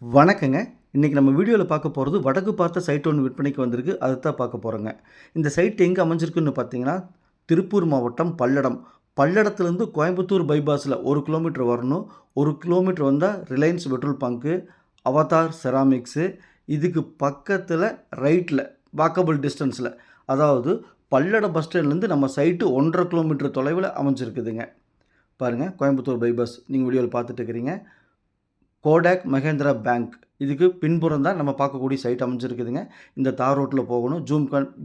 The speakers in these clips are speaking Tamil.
வணக்கங்க. இன்றைக்கி நம்ம வீடியோவில் பார்க்க போகிறது வடக்கு பார்த்த சைட் ஒன்று விற்பனைக்கு வந்திருக்கு. அதை தான் பார்க்க போகிறோங்க. இந்த சைட் எங்கே அமைஞ்சிருக்குன்னு பார்த்தீங்கன்னா, திருப்பூர் மாவட்டம் பல்லடம். பல்லடத்துலேருந்து கோயம்புத்தூர் பைபாஸில் 1 கிலோமீட்டர் வரணும். 1 கிலோமீட்டர் வந்தால் Reliance petrol bunk, Avatar ceramics, இதுக்கு பக்கத்தில் ரைட்டில் வாக்கபிள் டிஸ்டன்ஸில், அதாவது பல்லடம் பஸ் ஸ்டாண்ட்லேருந்து நம்ம சைட்டு 1.5 கிலோமீட்டர் தொலைவில் அமைஞ்சிருக்குதுங்க. பாருங்கள், கோயம்புத்தூர் பைபாஸ் நீங்கள் வீடியோவில் பார்த்துட்டு இருக்கிறீங்க. கோடாக் மஹேந்திரா பேங்க், இதுக்கு பின்புறம் தான் நம்ம பார்க்கக்கூடிய சைட் அமைஞ்சிருக்குதுங்க. இந்த தார் ரோட்டில் போகணும்.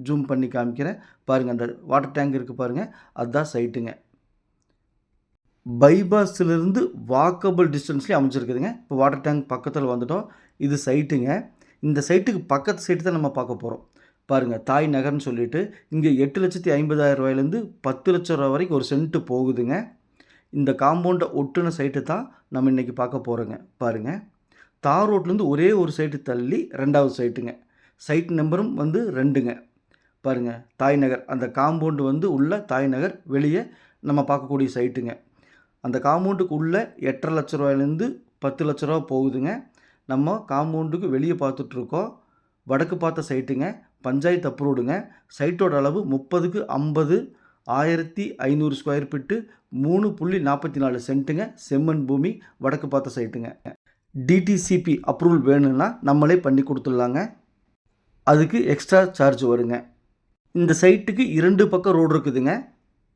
ஜூம் பண்ணி காமிக்கிறேன் பாருங்கள். அந்த வாட்டர் டேங்க் இருக்குது பாருங்கள், அதுதான் சைட்டுங்க. பைபாஸிலிருந்து வாக்கபிள் டிஸ்டன்ஸ்லேயே அமைஞ்சிருக்குதுங்க. இப்போ வாட்டர் டேங்க் பக்கத்தில் வந்துட்டோம். இது சைட்டுங்க. இந்த சைட்டுக்கு பக்கத்து சைட்டு தான் நம்ம பார்க்க போகிறோம். பாருங்கள், தாய் நகர்னு சொல்லிட்டு இங்கே 8,50,000 ரூபாயிலேருந்து 10 லட்சம் ரூபா வரைக்கும் ஒரு சென்ட்டு போகுதுங்க. இந்த காம்பவுண்டை ஒட்டுன சைட்டு தான் நம்ம இன்றைக்கி பார்க்க போகிறோங்க. பாருங்கள், தார் ரோட்லேருந்து ஒரே ஒரு சைட்டு தள்ளி 2வது சைட்டுங்க. சைட் நம்பரும் 2ங்க. பாருங்கள், தாய் நகர், அந்த காம்பவுண்டு உள்ள தாய் நகர், வெளியே நம்ம பார்க்கக்கூடிய சைட்டுங்க. அந்த காம்பவுண்டுக்கு உள்ளே 8.5 லட்ச ரூபாயிலேருந்து 10 லட்ச ரூபா போகுதுங்க. நம்ம காம்பவுண்டுக்கு வெளியே பார்த்துட்ருக்கோம். வடக்கு பார்த்த சைட்டுங்க. பஞ்சாயத்து அப்ரூவ்டுங்க. சைட்டோட அளவு 30க்கு 50, 1500 ஸ்கொயர் ஃபீட்டு, 3.44 சென்ட்டுங்க. செம்மண் பூமி, வடக்கு பார்த்த சைட்டுங்க. டிடிசிபி அப்ரூவல் வேணும்னா நம்மளே பண்ணி கொடுத்துடலாங்க. அதுக்கு எக்ஸ்ட்ரா சார்ஜ் வருங்க. இந்த சைட்டுக்கு 2 பக்கம் ரோடு இருக்குதுங்க.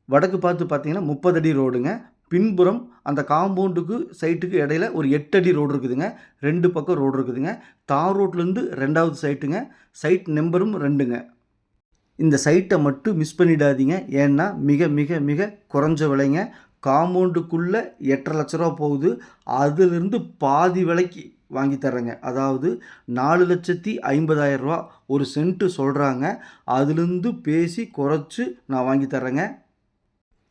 வடக்கு பார்த்து பார்த்தீங்கன்னா 30 அடி ரோடுங்க. பின்புறம் அந்த காம்பவுண்டுக்கு சைட்டுக்கு இடையில ஒரு 8 அடி ரோடு இருக்குதுங்க. 2 பக்கம் ரோடு இருக்குதுங்க. தார் ரோட்லேருந்து 2வது சைட்டுங்க. சைட் நம்பரும் 2ங்க. இந்த சைட்டை மட்டும் மிஸ் பண்ணிடாதீங்க. ஏன்னா மிக மிக மிக குறைஞ்ச விலைங்க. காம்பவுண்டுக்குள்ளே 8.5 லட்ச ரூபா போகுது. அதிலிருந்து பாதி விலைக்கு வாங்கி தர்றேங்க. அதாவது 4,50,000 ரூபா ஒரு சென்ட்டு சொல்கிறாங்க. அதுலேருந்து பேசி குறைச்சி நான் வாங்கி தர்றேங்க.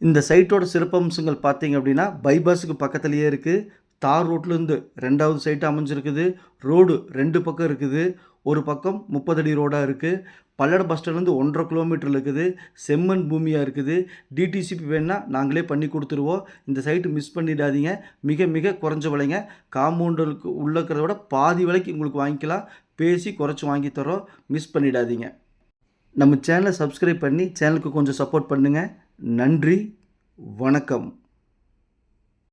இந்த சைட்டோட சிறப்பம்சங்கள் பார்த்தீங்க அப்படின்னா, பைபாஸுக்கு பக்கத்துலேயே இருக்குது. தார் ரோட்லேருந்து 2வது சைட்டு அமைஞ்சிருக்குது. ரோடு 2 பக்கம் இருக்குது. ஒரு பக்கம் 30 அடி ரோடாக இருக்குது. பல்லடம் பஸ் ஸ்டாண்ட்லேருந்து 1.5 கிலோமீட்டரில் இருக்குது. செம்மண் பூமியாக இருக்குது. டிடிசிபி வேணுன்னா நாங்களே பண்ணி கொடுத்துருவோம். இந்த சைட்டு மிஸ் பண்ணிடாதீங்க. மிக மிக குறைஞ்ச விலைங்க. காம்பவுண்டருக்கு உள்ள இருக்கிறத விட பாதி விலைக்கு உங்களுக்கு வாங்கிக்கலாம். பேசி குறைச்சி வாங்கி தரோம். மிஸ் பண்ணிடாதீங்க. நம்ம சேனலை சப்ஸ்கிரைப் பண்ணி சேனலுக்கு கொஞ்சம் சப்போர்ட் பண்ணுங்கள். நன்றி, வணக்கம்.